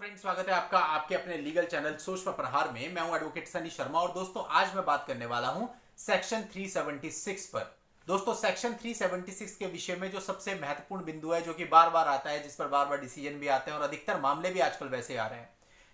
Friends, स्वागत है आपका आपके अपने लीगल चैनल सोच पर प्रहार में। मैं हूं एडवोकेट सनी शर्मा और दोस्तों आज मैं बात करने वाला हूं सेक्शन 376 पर। दोस्तों सेक्शन 376 के विषय में जो सबसे महत्वपूर्ण बिंदु है, जो कि बार बार आता है, जिस पर बार बार डिसीजन भी आते हैं और अधिकतर मामले भी आजकल वैसे आ रहे हैं।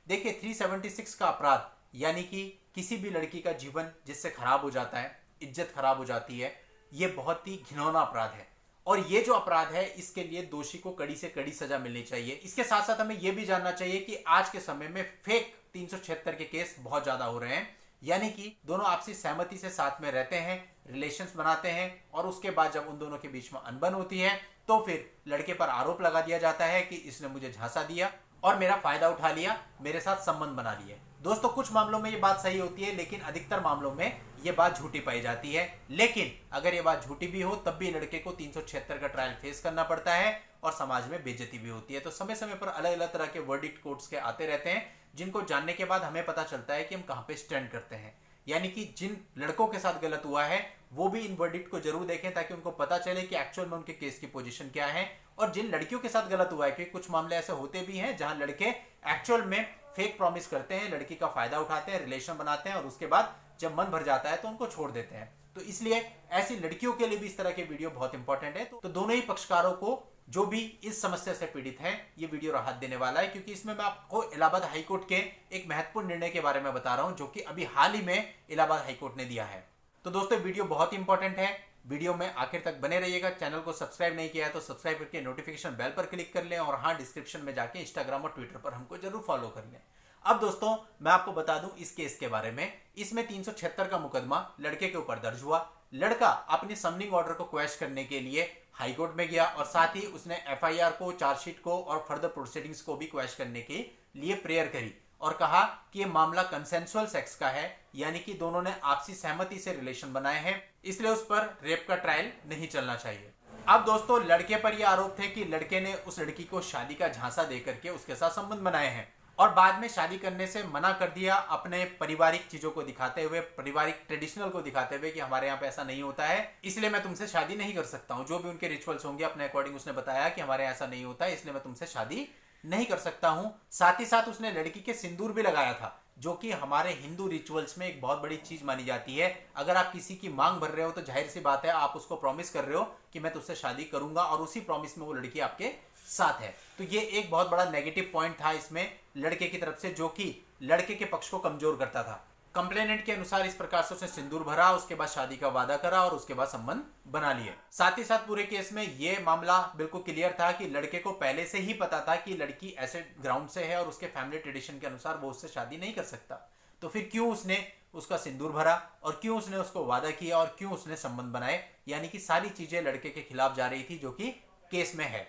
देखिए 376 का अपराध यानी कि किसी भी लड़की का जीवन जिससे खराब हो जाता है, इज्जत खराब हो जाती है, यह बहुत ही घिनौना अपराध है। और ये जो अपराध है इसके लिए दोषी को कड़ी से कड़ी सजा मिलनी चाहिए। इसके साथ साथ हमें यह भी जानना चाहिए कि आज के समय में फेक 376 के केस बहुत ज्यादा हो रहे हैं, यानी कि दोनों आपसी सहमति से साथ में रहते हैं, रिलेशंस बनाते हैं और उसके बाद जब उन दोनों के बीच में अनबन होती है तो फिर लड़के पर आरोप लगा दिया जाता है कि इसने मुझे झांसा दिया और मेरा फायदा उठा लिया, मेरे साथ संबंध बना लिए। दोस्तों कुछ मामलों में ये बात सही होती है, लेकिन अधिकतर मामलों में ये बात झूठी पाई जाती है। लेकिन अगर ये बात झूठी भी हो तब भी लड़के को 376 का ट्रायल फेस करना पड़ता है और समाज में बेइज्जती भी होती है। तो समय समय पर अलग अलग तरह के वर्डिक्ट कोर्ट्स के आते रहते हैं, जिनको जानने के बाद हमें पता चलता है कि हम कहां पे स्टैंड करते हैं। यानी कि जिन लड़कों के साथ गलत हुआ है वो भी इन वर्डिक्ट को जरूर देखें ताकि उनको पता चले कि एक्चुअल में उनके केस की पोजीशन क्या है। और जिन लड़कियों के साथ गलत हुआ है, क्योंकि कुछ मामले ऐसे होते भी हैं जहां लड़के एक्चुअल में फेक प्रॉमिस करते हैं, लड़की का फायदा उठाते हैं, रिलेशन बनाते हैं और उसके बाद जब मन भर जाता है तो उनको छोड़ देते हैं। तो इसलिए ऐसी लड़कियों के लिए भी इस तरह के वीडियो बहुत इंपॉर्टेंट है। तो दोनों ही पक्षकारों को जो भी इस समस्या से पीड़ित हैं ये वीडियो राहत देने वाला है, क्योंकि इसमें मैं आपको इलाहाबाद हाईकोर्ट के एक महत्वपूर्ण निर्णय के बारे में बता रहा हूं जो कि अभी हाल ही में इलाहाबाद हाईकोर्ट ने दिया है। तो दोस्तों वीडियो बहुत इंपॉर्टेंट है, वीडियो में आखिर तक बने रहिएगा। चैनल को सब्सक्राइब नहीं किया है तो सब्सक्राइब करके नोटिफिकेशन बेल पर क्लिक कर लें और हाँ, डिस्क्रिप्शन में जाके इंस्टाग्राम और ट्विटर पर हमको जरूर फॉलो कर लें। अब दोस्तों मैं आपको बता दूं इस केस के बारे में। इसमें 376 का मुकदमा लड़के के ऊपर दर्ज हुआ। लड़का अपने समनिंग ऑर्डर को क्वैश करने के लिए हाई कोर्ट में गया और साथ ही उसने एफआईआर को, चार्जशीट को और फर्दर प्रोसीडिंग्स को भी क्वैश करने के लिए प्रेयर करी और कहा कि यह मामला कंसेंसुअल सेक्स का है, यानी कि दोनों ने आपसी सहमति से रिलेशन बनाए हैं, इसलिए उस पर रेप का ट्रायल नहीं चलना चाहिए। अब दोस्तों लड़के पर यह आरोप थे कि लड़के ने उस लड़की को शादी का झांसा देकर के उसके साथ संबंध बनाए हैं और बाद में शादी करने से मना कर दिया, अपने पारिवारिक चीजों को दिखाते हुए, पारिवारिक ट्रेडिशनल को दिखाते हुए कि हमारे यहाँ पे ऐसा नहीं होता है, इसलिए मैं तुमसे शादी नहीं कर सकता हूँ। जो भी उनके रिचुअल्स होंगे अपने अकॉर्डिंग उसने बताया कि हमारे यहाँ ऐसा नहीं होता है, इसलिए मैं तुमसे शादी नहीं कर सकता हूँ। साथ ही साथ उसने लड़की के सिंदूर भी लगाया था, जो कि हमारे हिंदू रिचुअल्स में एक बहुत बड़ी चीज मानी जाती है। अगर आप किसी की मांग भर रहे हो तो जाहिर सी बात है आप उसको प्रॉमिस कर रहे हो कि मैं तुझसे शादी करूंगा और उसी प्रॉमिस में वो लड़की आपके साथ है। तो ये एक बहुत बड़ा नेगेटिव पॉइंट था इसमें लड़के की तरफ से, जो कि लड़के के पक्ष को कमजोर करता था। कंप्लेनेंट के अनुसार इस प्रकार से उसने सिंदूर भरा, उसके बाद शादी का वादा करा और उसके बाद संबंध बना लिए। साथ ही साथ पूरे केस में यह मामला बिल्कुल क्लियर था कि लड़के को पहले से ही पता था कि लड़की ऐसे ग्राउंड से है और उसके फैमिली ट्रेडिशन के अनुसार वो उससे शादी नहीं कर सकता। तो फिर क्यों उसने उसका सिंदूर भरा और क्यों उसने उसको वादा किया और क्यों उसने संबंध बनाए, यानी कि सारी चीजें लड़के के खिलाफ जा रही थी, जो कि केस में है।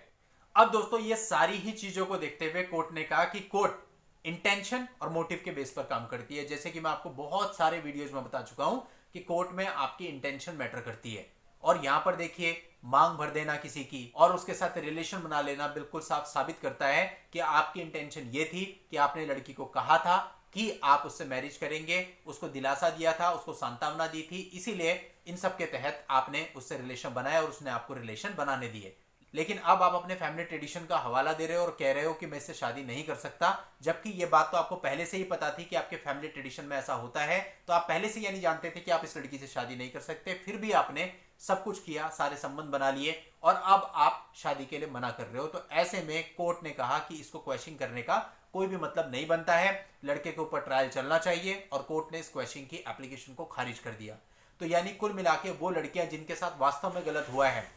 अब दोस्तों ये सारी ही चीजों को देखते हुए कोर्ट ने कहा कि कोर्ट इंटेंशन और मोटिव के बेस पर काम करती है। जैसे कि मैं आपको बहुत सारे वीडियोज में बता चुका हूं कि कोर्ट में आपकी इंटेंशन मैटर करती है। और यहां पर देखिए, मांग भर देना किसी की और उसके साथ रिलेशन बना लेना बिल्कुल साफ साबित करता है कि आपकी इंटेंशन ये थी कि आपने लड़की को कहा था कि आप उससे मैरिज करेंगे, उसको दिलासा दिया था, उसको सांत्वना दी थी, इसीलिए इन सब के तहत आपने उससे रिलेशन बनाया और उसने आपको रिलेशन बनाने दिए। लेकिन अब आप अपने फैमिली ट्रेडिशन का हवाला दे रहे हो और कह रहे हो कि मैं इससे शादी नहीं कर सकता, जबकि ये बात तो आपको पहले से ही पता थी कि आपके फैमिली ट्रेडिशन में ऐसा होता है। तो आप पहले से यानी जानते थे कि आप इस लड़की से शादी नहीं कर सकते, फिर भी आपने सब कुछ किया, सारे संबंध बना लिए और अब आप शादी के लिए मना कर रहे हो। तो ऐसे में कोर्ट ने कहा कि इसको क्वेश्चन करने का कोई भी मतलब नहीं बनता है, लड़के के ऊपर ट्रायल चलना चाहिए और कोर्ट ने इस क्वेश्चन की एप्लीकेशन को खारिज कर दिया। तो यानी कुल मिला के वो लड़कियां जिनके साथ वास्तव में गलत हुआ है,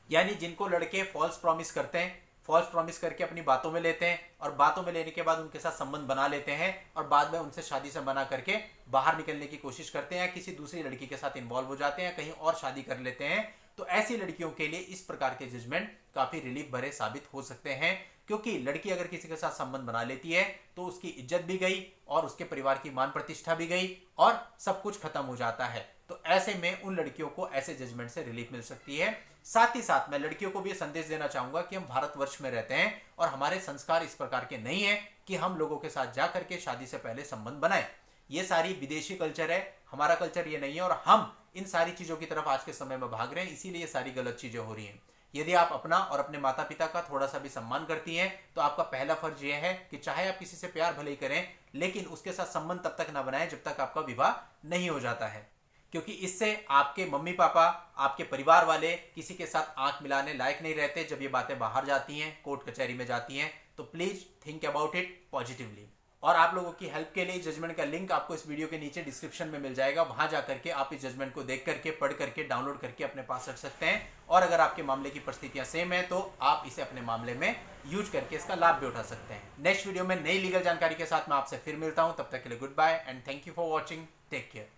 यानी जिनको लड़के फॉल्स प्रॉमिस करते हैं, फॉल्स प्रॉमिस करके अपनी बातों में लेते हैं और बातों में लेने के बाद उनके साथ संबंध बना लेते हैं और बाद में उनसे शादी से मना करके बाहर निकलने की कोशिश करते हैं, किसी दूसरी लड़की के साथ इन्वॉल्व हो जाते हैं, कहीं और शादी कर लेते हैं, तो ऐसी लड़कियों के लिए इस प्रकार के जजमेंट काफी रिलीफ भरे साबित हो सकते हैं। क्योंकि लड़की अगर किसी के साथ संबंध बना लेती है तो उसकी इज्जत भी गई और उसके परिवार की मान प्रतिष्ठा भी गई और सब कुछ खत्म हो जाता है। तो ऐसे में उन लड़कियों को ऐसे जजमेंट से रिलीफ मिल सकती है। साथ ही साथ मैं लड़कियों को भी संदेश देना चाहूंगा कि हम भारतवर्ष में रहते हैं और हमारे संस्कार इस प्रकार के नहीं है कि हम लोगों के साथ जाकर के शादी से पहले संबंध बनाएं। ये सारी विदेशी कल्चर है, हमारा कल्चर ये नहीं है और हम इन सारी चीजों की तरफ आज के समय में भाग रहे हैं, इसीलिए ये सारी गलत चीजें हो रही हैं। यदि आप अपना और अपने माता पिता का थोड़ा सा भी सम्मान करती हैं तो आपका पहला फर्ज यह है कि चाहे आप किसी से प्यार भले ही करें, लेकिन उसके साथ संबंध तब तक ना बनाएं जब तक आपका विवाह नहीं हो जाता है, क्योंकि इससे आपके मम्मी पापा, आपके परिवार वाले किसी के साथ आंख मिलाने लायक नहीं रहते जब ये बातें बाहर जाती हैं, कोर्ट कचहरी में जाती हैं। तो please think about it positively. और आप लोगों की हेल्प के लिए जजमेंट का लिंक आपको इस वीडियो के नीचे डिस्क्रिप्शन में मिल जाएगा, वहां जाकर के आप इस जजमेंट को देख करके, पढ़ करके, डाउनलोड करके अपने पास रख सकते हैं। और अगर आपके मामले की परिस्थितियां सेम है तो आप इसे अपने मामले में यूज करके इसका लाभ भी उठा सकते हैं। नेक्स्ट वीडियो में नई लीगल जानकारी के साथ मैं आपसे फिर मिलता हूं, तब तक के लिए goodbye and thank you for watching. Take care.